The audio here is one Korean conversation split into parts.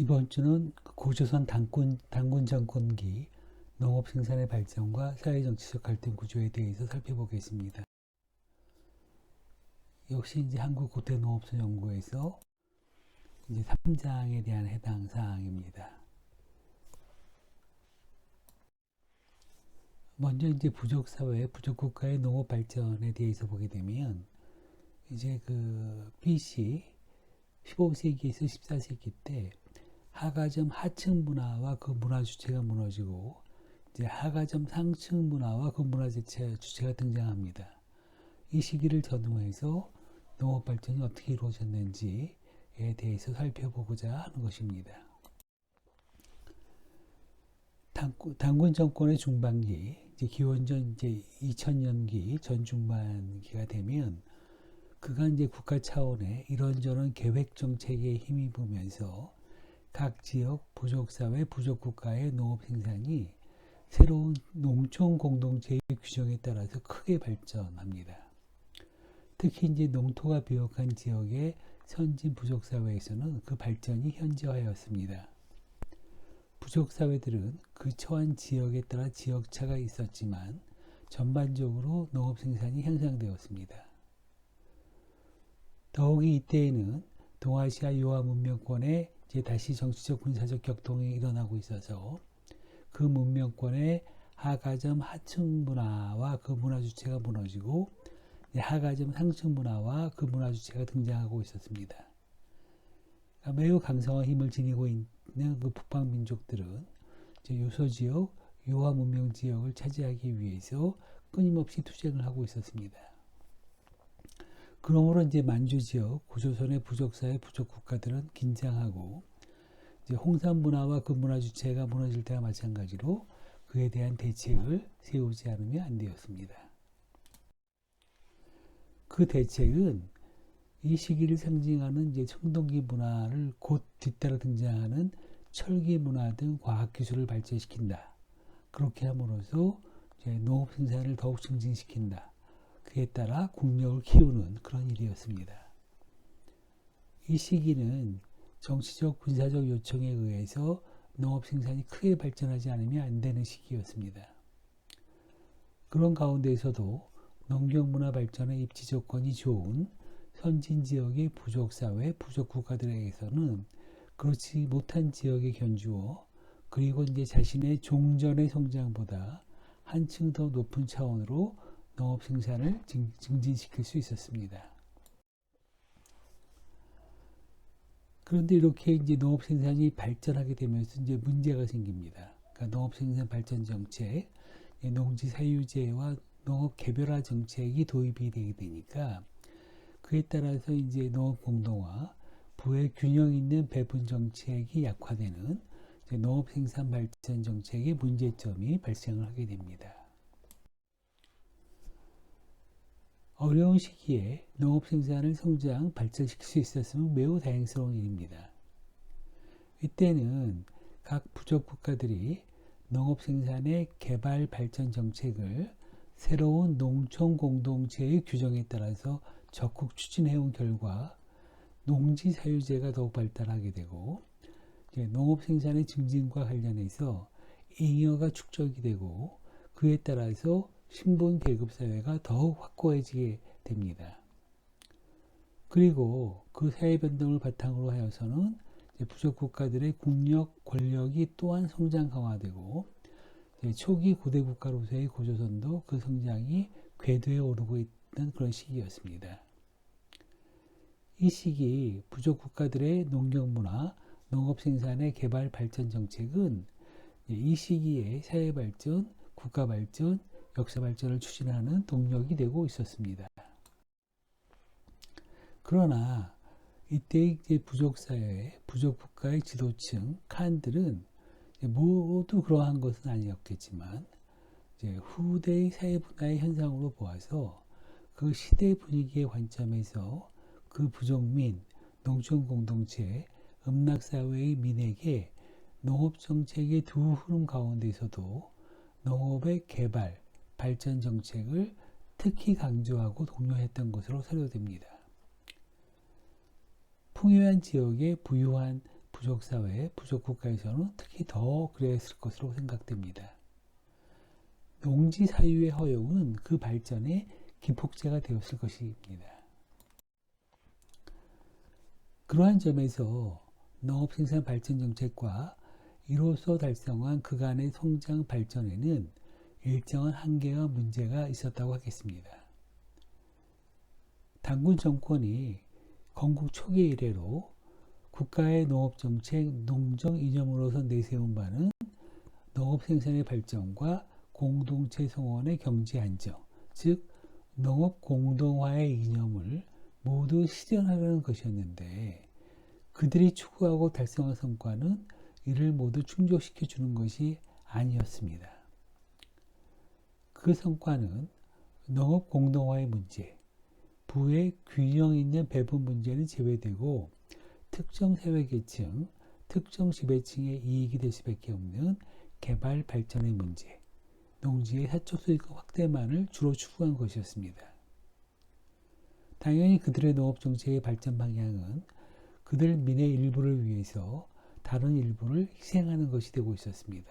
이번 주는 고조선 단군 정권기 농업 생산의 발전과 사회정치적 갈등 구조에 대해서 살펴보겠습니다. 역시 이제 한국 고대 농업소 연구에서 이제 3장에 대한 해당 사항입니다. 먼저 이제 부족사회, 부족국가의 농업 발전에 대해서 보게 되면 이제 그 BC 15세기에서 14세기 때 하가점 하층 문화와 그 문화 주체가 무너지고 이제 하가점 상층 문화와 그 문화 주체가 등장합니다. 이 시기를 전후해서 농업 발전이 어떻게 이루어졌는지에 대해서 살펴보고자 하는 것입니다. 단군 정권의 중반기, 이제 기원전 이제 2000년기 전중반기가 되면 그간 이제 국가 차원의 이런저런 계획 정책에 힘입으면서 각 지역 부족사회, 부족국가의 농업 생산이 새로운 농촌 공동체의 규정에 따라서 크게 발전합니다. 특히 이제 농토가 비옥한 지역의 선진 부족사회에서는 그 발전이 현저하였습니다. 부족사회들은 그 처한 지역에 따라 지역차가 있었지만 전반적으로 농업 생산이 향상되었습니다. 더욱이 이때에는 동아시아 유화 문명권에 이제 다시 정치적 군사적 격동이 일어나고 있어서 그 문명권의 하가점 하층 문화와 그 문화 주체가 무너지고 하가점 상층 문화와 그 문화 주체가 등장하고 있었습니다. 그러니까 매우 강성한 힘을 지니고 있는 그 북방 민족들은 이제 요소 지역, 유화 문명 지역을 차지하기 위해서 끊임없이 투쟁을 하고 있었습니다. 그러므로 이제 만주 지역, 고조선의 부족사회, 부족국가들은 긴장하고 이제 홍산 문화와 그 문화 주체가 무너질 때와 마찬가지로 그에 대한 대책을 세우지 않으면 안 되었습니다. 그 대책은 이 시기를 상징하는 이제 청동기 문화를 곧 뒤따라 등장하는 철기 문화 등 과학 기술을 발전시킨다. 그렇게 함으로써 이제 농업 생산을 더욱 증진시킨다. 그에 따라 국력을 키우는 그런 일이었습니다. 이 시기는 정치적 군사적 요청에 의해서 농업 생산이 크게 발전하지 않으면 안 되는 시기였습니다. 그런 가운데에서도 농경문화 발전의 입지 조건이 좋은 선진 지역의 부족사회, 부족국가들에게서는 그렇지 못한 지역에 견주어 그리고 이제 자신의 종전의 성장보다 한층 더 높은 차원으로 농업 생산을 증진시킬 수 있었습니다. 그런데 이렇게 이제 농업 생산이 발전하게 되면서 이제 문제가 생깁니다. 그러니까 농업 생산 발전 정책, 농지 사유제와 농업 개별화 정책이 도입이 되게 되니까 그에 따라서 이제 농업 공동화, 부의 균형 있는 배분 정책이 약화되는 농업 생산 발전 정책의 문제점이 발생을 하게 됩니다. 어려운 시기에 농업 생산을 성장, 발전시킬 수 있었으면 매우 다행스러운 일입니다. 이때는 각 부족 국가들이 농업 생산의 개발 발전 정책을 새로운 농촌 공동체의 규정에 따라서 적극 추진해온 결과 농지 사유제가 더욱 발달하게 되고 농업 생산의 증진과 관련해서 잉여가 축적이 되고 그에 따라서 신분 계급 사회가 더욱 확고해지게 됩니다. 그리고 그 사회 변동을 바탕으로 하여서는 부족 국가들의 국력, 권력이 또한 성장 강화되고 초기 고대 국가로서의 고조선도 그 성장이 궤도에 오르고 있는 그런 시기였습니다. 이 시기 부족 국가들의 농경 문화, 농업 생산의 개발 발전 정책은 이 시기에 사회 발전, 국가 발전, 역사 발전을 추진하는 동력이 되고 있었습니다. 그러나 이때 이제 부족사회, 부족국가의 지도층, 칸들은 모두 그러한 것은 아니었겠지만 이제 후대의 사회 분화의 현상으로 보아서 그 시대 분위기의 관점에서 그 부족민, 농촌 공동체, 음락사회의 민에게 농업정책의 두 흐름 가운데서도 농업의 개발, 발전 정책을 특히 강조하고 독려했던 것으로 사료됩니다. 풍요한 지역의 부유한 부족사회, 부족국가에서는 특히 더 그랬을 것으로 생각됩니다. 농지 사유의 허용은 그 발전의 기폭제가 되었을 것입니다. 그러한 점에서 농업생산 발전 정책과 이로써 달성한 그간의 성장 발전에는 일정한 한계와 문제가 있었다고 하겠습니다. 당군 정권이 건국 초기 이래로 국가의 농업정책, 농정 이념으로서 내세운 바는 농업생산의 발전과 공동체 성원의 경제 안정, 즉 농업 공동화의 이념을 모두 실현하려는 것이었는데 그들이 추구하고 달성한 성과는 이를 모두 충족시켜 주는 것이 아니었습니다. 그 성과는 농업 공동화의 문제, 부의 균형 있는 배분 문제는 제외되고 특정 사회계층, 특정 지배층의 이익이 될 수밖에 없는 개발 발전의 문제, 농지의 사적 수익 확대만을 주로 추구한 것이었습니다. 당연히 그들의 농업 정책의 발전 방향은 그들 민의 일부를 위해서 다른 일부를 희생하는 것이 되고 있었습니다.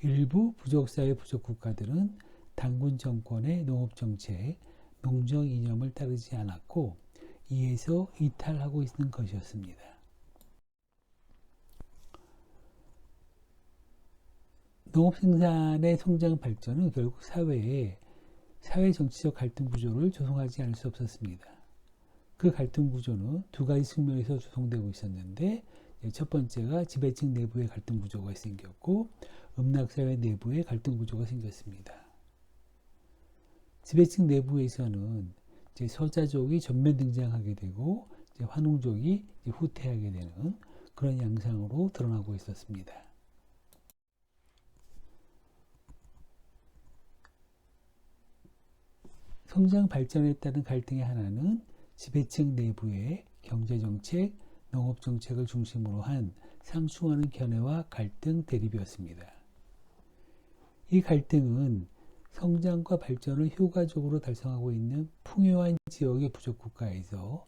일부 부족사회 부족국가들은 당군 정권의 농업 정책, 농정 이념을 따르지 않았고 이에서 이탈하고 있는 것이었습니다. 농업 생산의 성장 발전은 결국 사회 정치적 갈등 구조를 조성하지 않을 수 없었습니다. 그 갈등 구조는 두 가지 측면에서 조성되고 있었는데 첫 번째가 지배층 내부의 갈등 구조가 생겼고 음락사회 내부의 갈등 구조가 생겼습니다. 지배층 내부에서는 이제 서자족이 전면 등장하게 되고 이제 환웅족이 이제 후퇴하게 되는 그런 양상으로 드러나고 있었습니다. 성장 발전에 따른 갈등의 하나는 지배층 내부의 경제정책, 농업정책을 중심으로 한 상충하는 견해와 갈등 대립이었습니다. 이 갈등은 성장과 발전을 효과적으로 달성하고 있는 풍요한 지역의 부족국가에서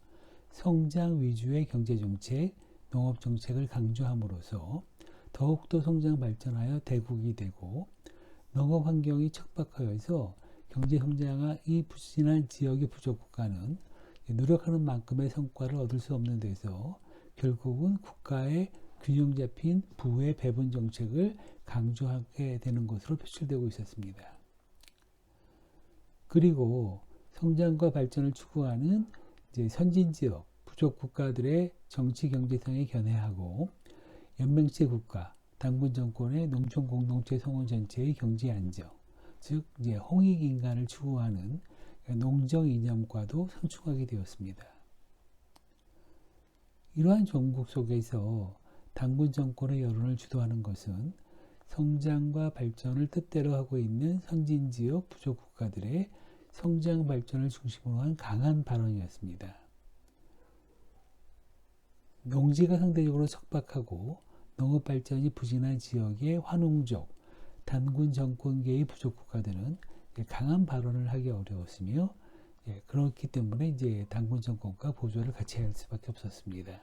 성장 위주의 경제정책, 농업정책을 강조함으로써 더욱더 성장 발전하여 대국이 되고 농업 환경이 척박하여서 경제 성장이 부진한 지역의 부족국가는 노력하는 만큼의 성과를 얻을 수 없는 데서 결국은 국가의 균형 잡힌 부의 배분 정책을 강조하게 되는 것으로 표출되고 있었습니다. 그리고 성장과 발전을 추구하는 이제 선진 지역 부족 국가들의 정치 경제상에 견해하고 연맹제 국가 당군 정권의 농촌 공동체 성원 전체의 경제 안정, 즉 이제 홍익 인간을 추구하는 농정 이념과도 상충하게 되었습니다. 이러한 종국 속에서 당군 정권의 여론을 주도하는 것은 성장과 발전을 뜻대로 하고 있는 선진지역 부족국가들의 성장 발전을 중심으로 한 강한 발언이었습니다. 농지가 상대적으로 척박하고 농업 발전이 부진한 지역의 환웅족, 단군 정권계의 부족국가들은 강한 발언을 하기 어려웠으며 그렇기 때문에 이제 당군 정권과 보조를 같이 할 수밖에 없었습니다.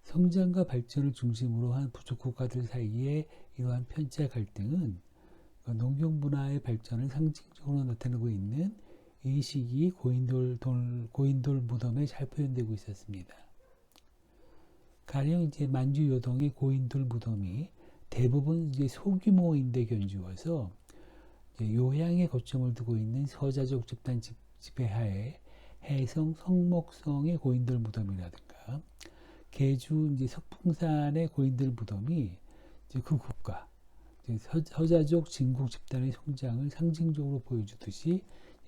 성장과 발전을 중심으로 한 부족국가들 사이의 이러한 편차 갈등은 농경 문화의 발전을 상징적으로 나타내고 있는 이 시기 고인돌 무덤에 잘 표현되고 있었습니다. 가령 이제 만주 요동의 고인돌 무덤이 대부분 이제 소규모 임대 견주어서 요양의 거점을 두고 있는 서자족 집단 지배하에 해성 성목성의 고인돌 무덤이라든가 계주 이제 석풍산의 고인돌 무덤이 이제 그 국가 서자족 진국 집단의 성장을 상징적으로 보여주듯이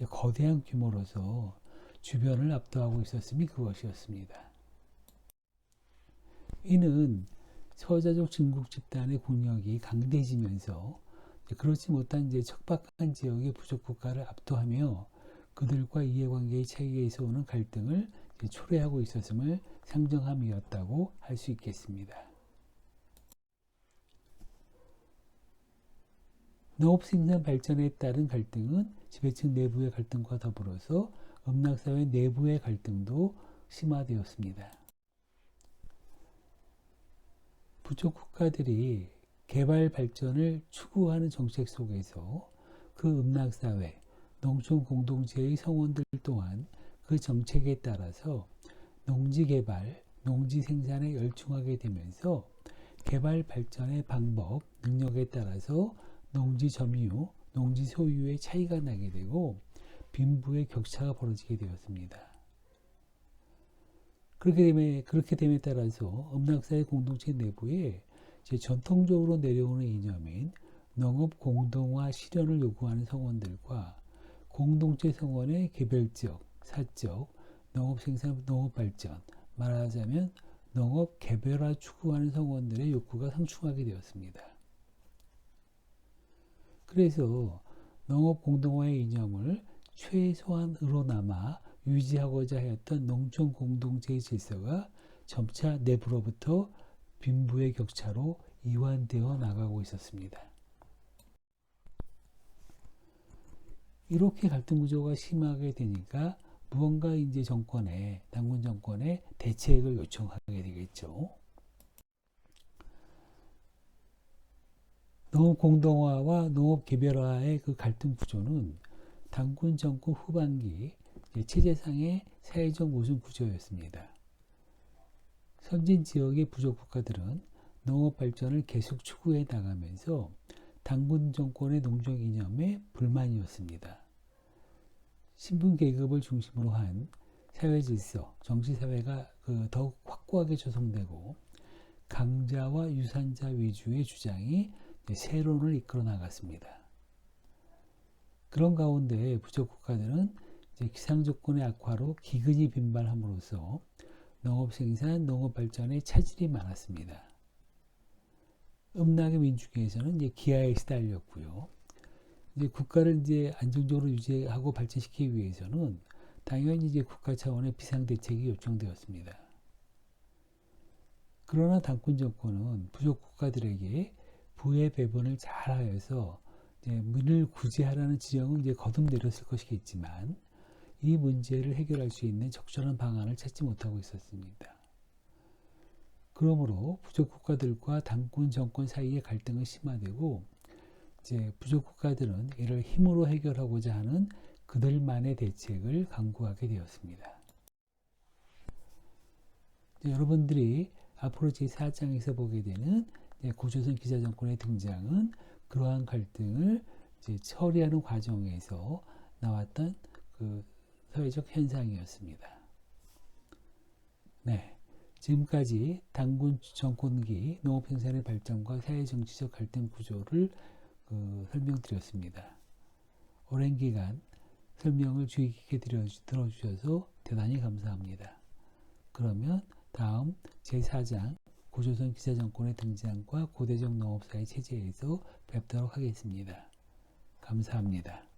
거대한 규모로서 주변을 압도하고 있었음이 그것이었습니다. 이는 서자족 진국 집단의 국력이 강대해지면서 그렇지 못한 이제 척박한 지역의 부족국가를 압도하며 그들과 이해관계의 차이에서 오는 갈등을 초래하고 있었음을 상정함이었다고 할 수 있겠습니다. 농업 생산 발전에 따른 갈등은 지배층 내부의 갈등과 더불어서 음락사회 내부의 갈등도 심화되었습니다. 부족 국가들이 개발 발전을 추구하는 정책 속에서 그 음락사회, 농촌 공동체의 성원들 또한 그 정책에 따라서 농지 개발, 농지 생산에 열중하게 되면서 개발 발전의 방법, 능력에 따라서 농지 점유, 농지 소유의 차이가 나게 되고 빈부의 격차가 벌어지게 되었습니다. 그렇게 됨에 따라서 음락사회 공동체 내부에 전통적으로 내려오는 이념인 농업 공동화 실현을 요구하는 성원들과 공동체 성원의 개별적, 사적, 농업 생산, 농업 발전, 말하자면 농업 개별화 추구하는 성원들의 욕구가 상충하게 되었습니다. 그래서 농업 공동화의 이념을 최소한으로나마 유지하고자 하였던 농촌 공동체의 질서가 점차 내부로부터 빈부의 격차로 이완되어 나가고 있었습니다. 이렇게 갈등 구조가 심하게 되니까 무언가 이제 당군 정권에 대책을 요청하게 되겠죠. 농업 공동화와 농업 개별화의 그 갈등 구조는 당군 정권 후반기 체제상의 사회적 모순 구조였습니다. 선진 지역의 부족 국가들은 농업 발전을 계속 추구해 나가면서 당군 정권의 농경 이념에 불만이었습니다. 신분 계급을 중심으로 한 사회 질서, 정치 사회가 더욱 확고하게 조성되고 강자와 유산자 위주의 주장이 세론을 이끌어 나갔습니다. 그런 가운데 부족 국가들은 기상 조건의 악화로 기근이 빈발함으로써 농업 생산, 농업 발전에 차질이 많았습니다. 음락의 민중에서는 기아에 시달렸고요. 국가를 안정적으로 유지하고 발전시키기 위해서는 당연히 국가 차원의 비상 대책이 요청되었습니다. 그러나 당군 정권은 부족 국가들에게 부의 배분을 잘하여서 민을 구제하라는 지령을 거듭 내렸을 것이겠지만 이 문제를 해결할 수 있는 적절한 방안을 찾지 못하고 있었습니다. 그러므로 부족 국가들과 당군 정권 사이의 갈등은 심화되고 부족 국가들은 이를 힘으로 해결하고자 하는 그들만의 대책을 강구하게 되었습니다. 여러분들이 앞으로 제4장에서 보게 되는 고조선 기사정권의 등장은 그러한 갈등을 처리하는 과정에서 나왔던 그 사회적 현상이었습니다. 네, 지금까지 당군 정권기 농업 생산의 발전과 사회 정치적 갈등 구조를 설명드렸습니다. 오랜 기간 설명을 주의 깊게 들어주셔서 대단히 감사합니다. 그러면 다음 제4장 고조선 기사정권의 등장과 고대적 농업사회 체제에서 뵙도록 하겠습니다. 감사합니다.